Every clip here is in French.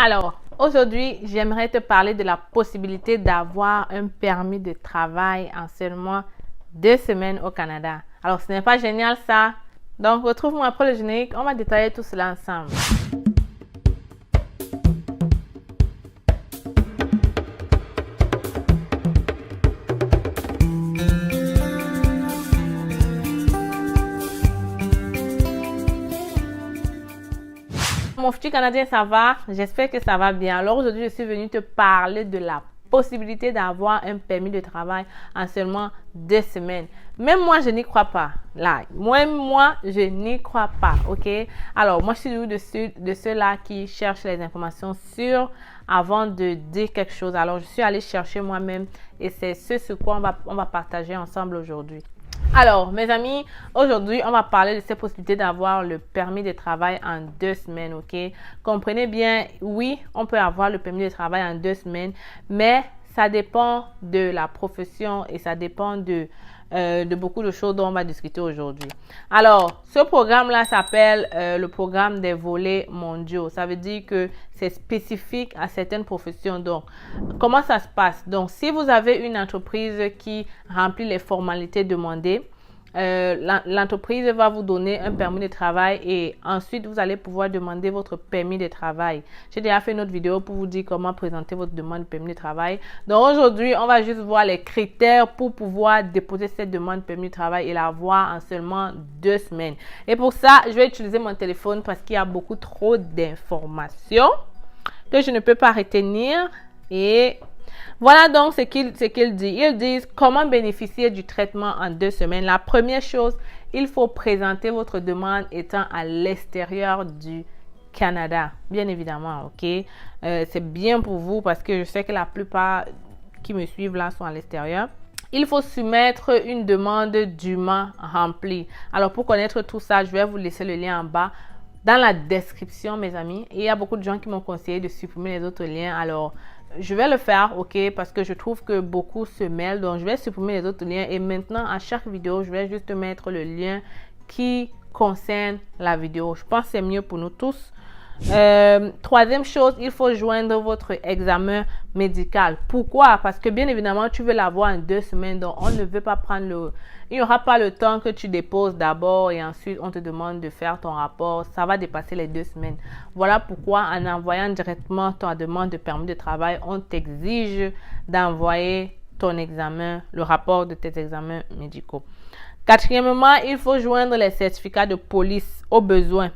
Alors, aujourd'hui, j'aimerais te parler de la possibilité d'avoir un permis de travail en seulement 2 semaines au Canada. Alors, ce n'est pas génial ça? Donc, retrouve-moi après le générique, on va détailler tout cela ensemble. Mon futur Canadien, ça va? J'espère que ça va bien. Alors aujourd'hui, je suis venue te parler de la possibilité d'avoir un permis de travail en seulement 2 semaines. Même moi, je n'y crois pas. Là, moi, je n'y crois pas, ok? Alors, moi, je suis de ceux-là qui cherchent les informations sûres avant de dire quelque chose. Alors, je suis allée chercher moi-même et c'est ce sur quoi on va partager ensemble aujourd'hui. Alors, mes amis, aujourd'hui, on va parler de cette possibilité d'avoir le permis de travail en 2 semaines, ok? Comprenez bien, oui, on peut avoir le permis de travail en 2 semaines, mais ça dépend de la profession et ça dépend de beaucoup de choses dont on va discuter aujourd'hui. Alors, ce programme-là s'appelle le programme des volets mondiaux. Ça veut dire que c'est spécifique à certaines professions. Donc, comment ça se passe? Donc, si vous avez une entreprise qui remplit les formalités demandées, l'entreprise va vous donner un permis de travail et ensuite vous allez pouvoir demander votre permis de travail. J'ai déjà fait une autre vidéo pour vous dire comment présenter votre demande de permis de travail. Donc aujourd'hui, on va juste voir les critères pour pouvoir déposer cette demande de permis de travail et l'avoir en seulement 2 semaines. Et pour ça, je vais utiliser mon téléphone parce qu'il y a beaucoup trop d'informations que je ne peux pas retenir. Et voilà donc ce qu'il dit. Ils disent comment bénéficier du traitement en 2 semaines. La première chose, il faut présenter votre demande étant à l'extérieur du Canada. Bien évidemment, ok? C'est bien pour vous parce que je sais que la plupart qui me suivent là sont à l'extérieur. Il faut soumettre une demande dûment remplie. Alors pour connaître tout ça, je vais vous laisser le lien en bas dans la description, mes amis. Et il y a beaucoup de gens qui m'ont conseillé de supprimer les autres liens. Alors, je vais le faire, ok, parce que je trouve que beaucoup se mêlent. Donc, je vais supprimer les autres liens. Et maintenant, à chaque vidéo, je vais juste mettre le lien qui concerne la vidéo. Je pense que c'est mieux pour nous tous. Troisième chose, il faut joindre votre examen médical. Pourquoi? Parce que bien évidemment, tu veux l'avoir en 2 semaines. Donc, on ne veut pas prendre il n'y aura pas le temps que tu déposes d'abord et ensuite on te demande de faire ton rapport. Ça va dépasser les 2 semaines. Voilà pourquoi en envoyant directement ta demande de permis de travail, on t'exige d'envoyer ton examen, le rapport de tes examens médicaux. Quatrièmement, il faut joindre les certificats de police au besoin.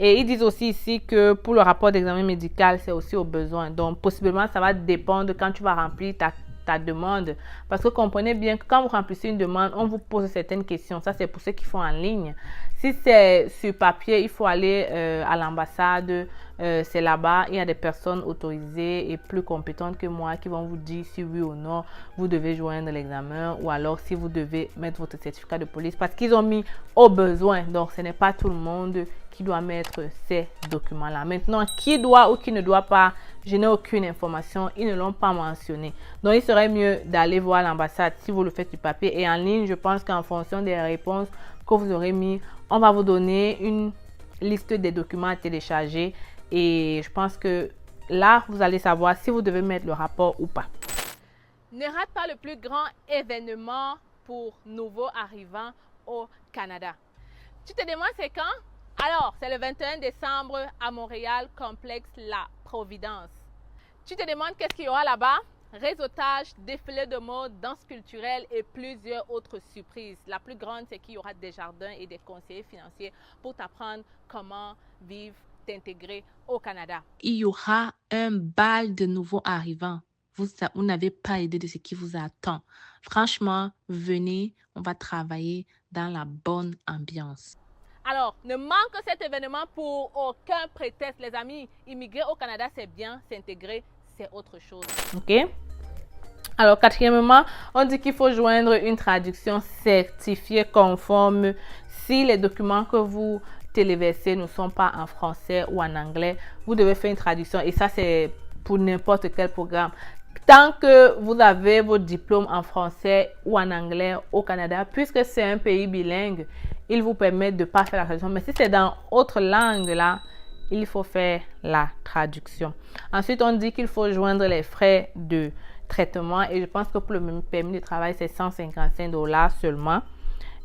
Et ils disent aussi ici que pour le rapport d'examen médical, c'est aussi au besoin. Donc, possiblement, ça va dépendre quand tu vas remplir ta demande. Parce que comprenez bien que quand vous remplissez une demande, on vous pose certaines questions. Ça, c'est pour ceux qui font en ligne. Si c'est sur papier, il faut aller à l'ambassade. C'est là-bas. Il y a des personnes autorisées et plus compétentes que moi qui vont vous dire si oui ou non vous devez joindre l'examen ou alors si vous devez mettre votre certificat de police parce qu'ils ont mis au besoin. Donc, ce n'est pas tout le monde qui doit mettre ces documents-là. Maintenant, qui doit ou qui ne doit pas, je n'ai aucune information. Ils ne l'ont pas mentionné. Donc, il serait mieux d'aller voir l'ambassade si vous le faites du papier. Et en ligne, je pense qu'en fonction des réponses que vous aurez mis, on va vous donner une liste des documents à télécharger. Et je pense que là, vous allez savoir si vous devez mettre le rapport ou pas. Ne rate pas le plus grand événement pour nouveaux arrivants au Canada. Tu te demandes c'est quand? Alors, c'est le 21 décembre à Montréal, complexe La Providence. Tu te demandes qu'est-ce qu'il y aura là-bas? Réseautage, défilé de mode, danse culturelle et plusieurs autres surprises. La plus grande, c'est qu'il y aura des jardins et des conseillers financiers pour t'apprendre comment vivre, t'intégrer au Canada. Il y aura un bal de nouveaux arrivants. Vous n'avez pas idée de ce qui vous attend. Franchement, venez, on va travailler dans la bonne ambiance. Alors, ne manque cet événement pour aucun prétexte, les amis. Immigrer au Canada, c'est bien. S'intégrer, c'est autre chose. OK? Alors, quatrièmement, on dit qu'il faut joindre une traduction certifiée conforme si les documents que vous téléversez ne sont pas en français ou en anglais. Vous devez faire une traduction et ça, c'est pour n'importe quel programme. Tant que vous avez vos diplômes en français ou en anglais au Canada, puisque c'est un pays bilingue, il vous permet de ne pas faire la traduction. Mais si c'est dans autre langue, là, il faut faire la traduction. Ensuite, on dit qu'il faut joindre les frais de traitement et je pense que pour le permis de travail, c'est 155 $ seulement.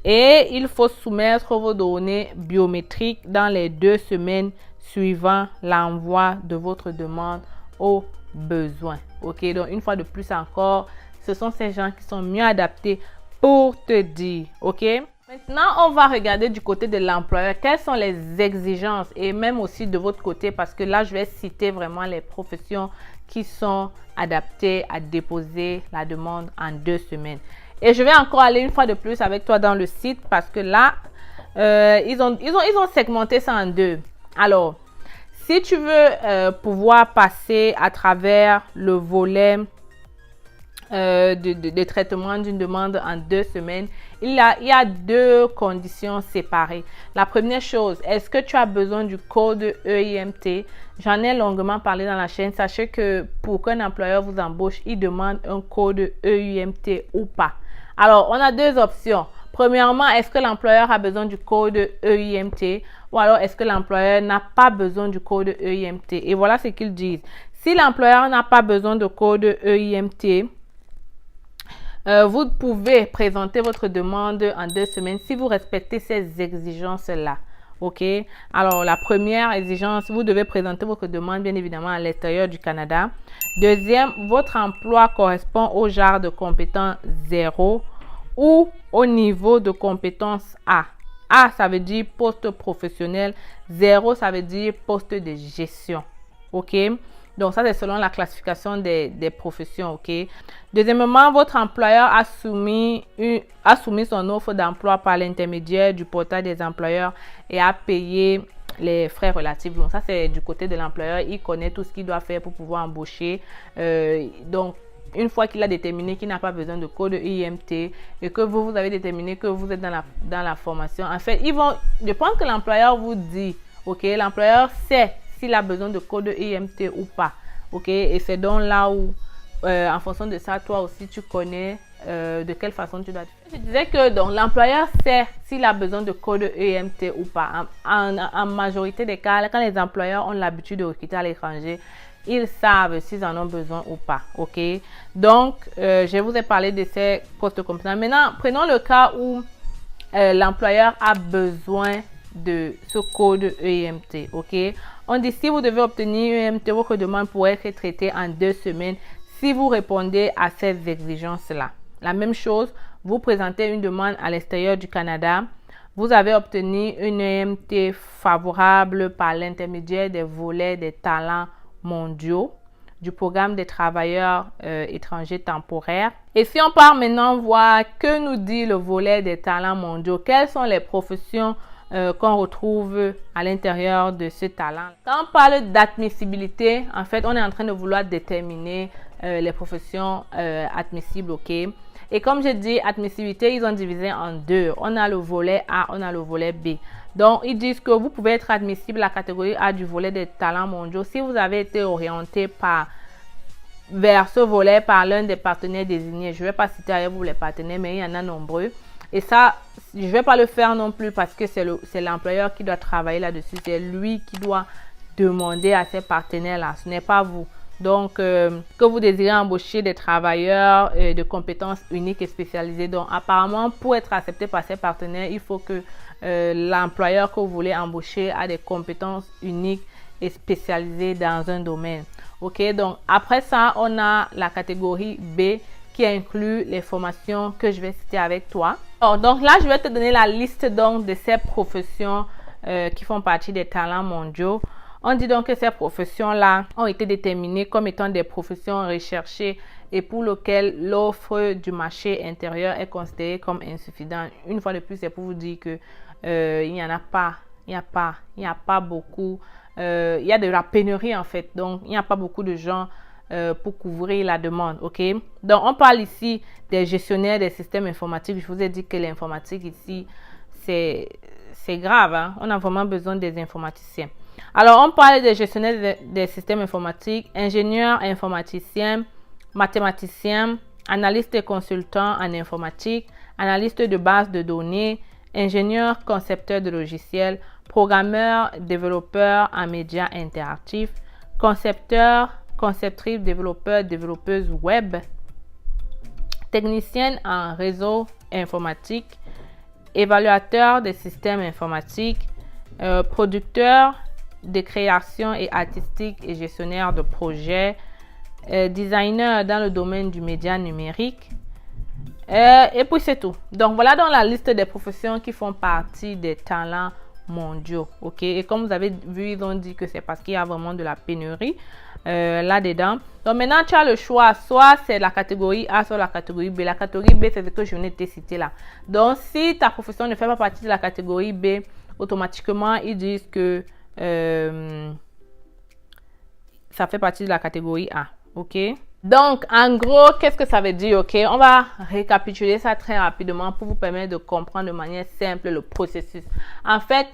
Et il faut soumettre vos données biométriques dans les 2 semaines suivant l'envoi de votre demande au besoin. Ok, donc une fois de plus encore, ce sont ces gens qui sont mieux adaptés pour te dire. Ok, maintenant on va regarder du côté de l'employeur quelles sont les exigences et même aussi de votre côté, parce que là je vais citer vraiment les professions qui sont adaptées à déposer la demande en 2 semaines. Et je vais encore aller une fois de plus avec toi dans le site parce que là, ils ont segmenté ça en 2. Alors, si tu veux pouvoir passer à travers le volet de traitement d'une demande en 2 semaines, il y a 2 conditions séparées. La première chose, est-ce que tu as besoin du code EIMT? J'en ai longuement parlé dans la chaîne. Sachez que pour qu'un employeur vous embauche, il demande un code EIMT ou pas. Alors, on a 2 options. Premièrement, est-ce que l'employeur a besoin du code EIMT ou alors est-ce que l'employeur n'a pas besoin du code EIMT? Et voilà ce qu'ils disent. Si l'employeur n'a pas besoin de code EIMT, vous pouvez présenter votre demande en 2 semaines si vous respectez ces exigences-là. Ok? Alors, la première exigence, vous devez présenter votre demande bien évidemment à l'extérieur du Canada. Deuxième, votre emploi correspond au genre de compétence 0 ou au niveau de compétence A. A, ça veut dire poste professionnel. 0, ça veut dire poste de gestion. Ok? Donc, ça, c'est selon la classification des professions, ok? Deuxièmement, votre employeur a soumis son offre d'emploi par l'intermédiaire du portail des employeurs et a payé les frais relatifs. Donc, ça, c'est du côté de l'employeur. Il connaît tout ce qu'il doit faire pour pouvoir embaucher. Donc, une fois qu'il a déterminé qu'il n'a pas besoin de code EIMT et que vous avez déterminé que vous êtes dans la formation, en fait, je pense que l'employeur vous dit, ok, l'employeur sait s'il a besoin de code EIMT ou pas. Ok, et c'est donc là où, en fonction de ça, toi aussi, tu connais de quelle façon tu dois. Je disais que donc l'employeur sait s'il a besoin de code EIMT ou pas. En majorité des cas, quand les employeurs ont l'habitude de recruter à l'étranger, ils savent s'ils en ont besoin ou pas. Ok, donc je vous ai parlé de ces postes compétents. Maintenant, prenons le cas où l'employeur a besoin de ce code EIMT. Ok, on dit si vous devez obtenir EIMT, votre demande pourrait être traitée en 2 semaines si vous répondez à ces exigences-là. La même chose, vous présentez une demande à l'extérieur du Canada. Vous avez obtenu une EIMT favorable par l'intermédiaire des volets des talents mondiaux du programme des travailleurs étrangers temporaires. Et si on part maintenant voir que nous dit le volet des talents mondiaux, quelles sont les professions qu'on retrouve à l'intérieur de ce talent. Quand on parle d'admissibilité, en fait, on est en train de vouloir déterminer les professions admissibles, ok? Et comme j'ai dit, admissibilité, ils ont divisé en 2. On a le volet A, on a le volet B. Donc, ils disent que vous pouvez être admissible à la catégorie A du volet des talents mondiaux si vous avez été orienté vers ce volet par l'un des partenaires désignés. Je ne vais pas citer avec vous les partenaires, mais il y en a nombreux. Et ça, je ne vais pas le faire non plus parce que c'est l'employeur qui doit travailler là-dessus. C'est lui qui doit demander à ses partenaires-là. Ce n'est pas vous. Donc, que vous désirez embaucher des travailleurs de compétences uniques et spécialisées. Donc, apparemment, pour être accepté par ses partenaires, il faut que l'employeur que vous voulez embaucher a des compétences uniques et spécialisées dans un domaine. Ok, donc après ça, on a la catégorie B qui inclut les formations que je vais citer avec toi. Alors, donc là, je vais te donner la liste donc de ces professions qui font partie des talents mondiaux. On dit donc que ces professions-là ont été déterminées comme étant des professions recherchées et pour lesquelles l'offre du marché intérieur est considérée comme insuffisante. Une fois de plus, c'est pour vous dire que il n'y a pas beaucoup. Il y a de la pénurie en fait. Donc, il n'y a pas beaucoup de gens pour couvrir la demande, ok? Donc, on parle ici des gestionnaires des systèmes informatiques. Je vous ai dit que l'informatique ici, c'est grave, hein? On a vraiment besoin des informaticiens. Alors, on parle des gestionnaires des systèmes informatiques, ingénieurs informaticiens, mathématiciens, analystes et consultants en informatique, analystes de base de données, ingénieurs concepteurs de logiciels, programmeur, développeur en médias interactifs, concepteur, conceptrice, développeur, développeuse web, technicienne en réseau informatique, évaluateur des systèmes informatiques, producteur de création et artistique et gestionnaire de projets, designer dans le domaine du média numérique. Et puis c'est tout. Donc voilà dans la liste des professions qui font partie des talents mondiaux. Ok, et comme vous avez vu, ils ont dit que c'est parce qu'il y a vraiment de la pénurie là-dedans. Donc maintenant tu as le choix, soit c'est la catégorie A, soit la catégorie B. La catégorie B, c'est ce que je venais de te citer là. Donc si ta profession ne fait pas partie de la catégorie B, automatiquement ils disent que ça fait partie de la catégorie A. Ok, donc en gros, qu'est-ce que ça veut dire? Ok, on va récapituler ça très rapidement pour vous permettre de comprendre de manière simple le processus. En fait,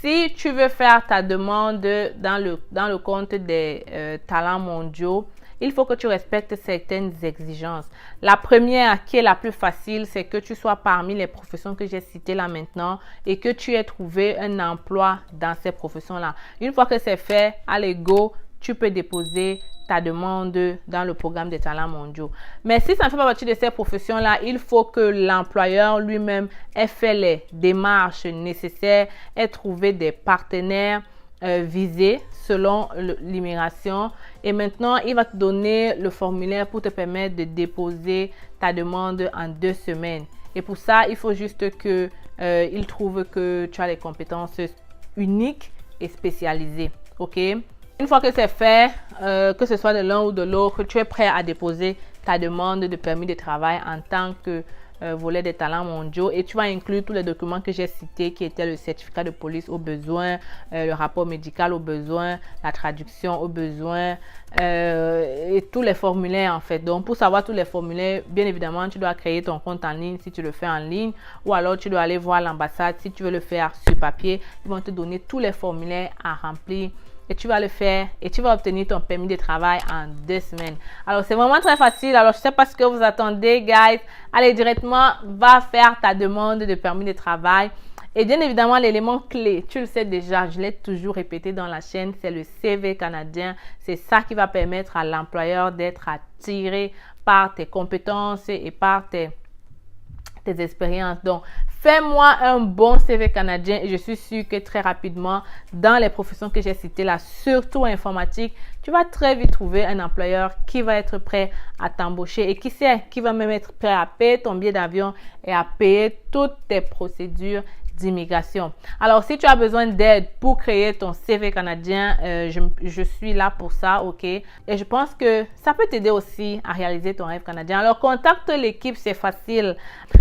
si tu veux faire ta demande dans le compte des talents mondiaux, il faut que tu respectes certaines exigences. La première, qui est la plus facile, c'est que tu sois parmi les professions que j'ai citées là maintenant et que tu aies trouvé un emploi dans ces professions-là. Une fois que c'est fait, allez go, tu peux déposer ta demande dans le programme des talents mondiaux. Mais si ça ne fait pas partie de ces professions-là, il faut que l'employeur lui-même ait fait les démarches nécessaires, ait trouvé des partenaires visés selon l'immigration. Et maintenant, il va te donner le formulaire pour te permettre de déposer ta demande en 2 semaines. Et pour ça, il faut juste que il trouve que tu as les compétences uniques et spécialisées. OK? Une fois que c'est fait, que ce soit de l'un ou de l'autre, tu es prêt à déposer ta demande de permis de travail en tant que volet des talents mondiaux et tu vas inclure tous les documents que j'ai cités qui étaient le certificat de police au besoin, le rapport médical au besoin, la traduction au besoin et tous les formulaires en fait. Donc pour savoir tous les formulaires, bien évidemment, tu dois créer ton compte en ligne si tu le fais en ligne ou alors tu dois aller voir l'ambassade si tu veux le faire sur papier. Ils vont te donner tous les formulaires à remplir. Et tu vas le faire et tu vas obtenir ton permis de travail en 2 semaines. Alors, c'est vraiment très facile. Alors, je ne sais pas ce que vous attendez, guys. Allez, directement, va faire ta demande de permis de travail. Et bien évidemment, l'élément clé, tu le sais déjà, je l'ai toujours répété dans la chaîne, c'est le CV canadien. C'est ça qui va permettre à l'employeur d'être attiré par tes compétences et par tes expériences. Donc, fais-moi un bon CV canadien et je suis sûre que très rapidement, dans les professions que j'ai citées là, surtout informatique, tu vas très vite trouver un employeur qui va être prêt à t'embaucher et qui sait, qui va même être prêt à payer ton billet d'avion et à payer toutes tes procédures d'immigration. Alors, si tu as besoin d'aide pour créer ton CV canadien, je suis là pour ça, ok? Et je pense que ça peut t'aider aussi à réaliser ton rêve canadien. Alors, contacte l'équipe, c'est facile.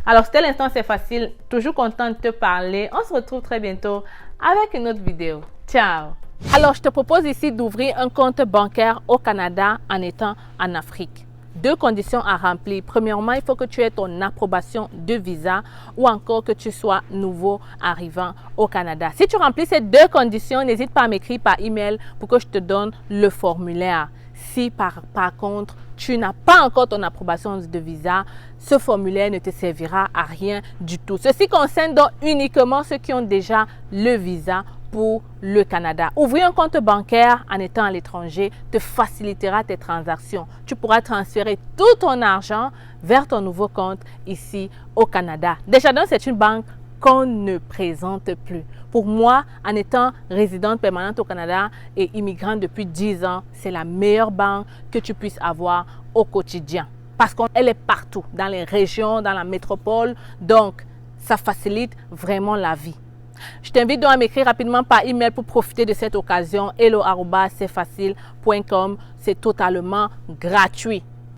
Alors, c'était l'instant, c'est facile. Toujours content de te parler. On se retrouve très bientôt avec une autre vidéo. Ciao! Alors, je te propose ici d'ouvrir un compte bancaire au Canada en étant en Afrique. 2 conditions à remplir. Premièrement, il faut que tu aies ton approbation de visa ou encore que tu sois nouveau arrivant au Canada. Si tu remplis ces 2 conditions, n'hésite pas à m'écrire par email pour que je te donne le formulaire. Si par contre, tu n'as pas encore ton approbation de visa, ce formulaire ne te servira à rien du tout. Ceci concerne donc uniquement ceux qui ont déjà le visa pour le Canada. Ouvrir un compte bancaire en étant à l'étranger te facilitera tes transactions. Tu pourras transférer tout ton argent vers ton nouveau compte ici au Canada. Desjardins, c'est une banque qu'on ne présente plus. Pour moi, en étant résidente permanente au Canada et immigrante depuis 10 ans, c'est la meilleure banque que tu puisses avoir au quotidien. Parce qu'elle est partout, dans les régions, dans la métropole. Donc, ça facilite vraiment la vie. Je t'invite donc à m'écrire rapidement par email pour profiter de cette occasion. hello@cfacile.com. C'est totalement gratuit.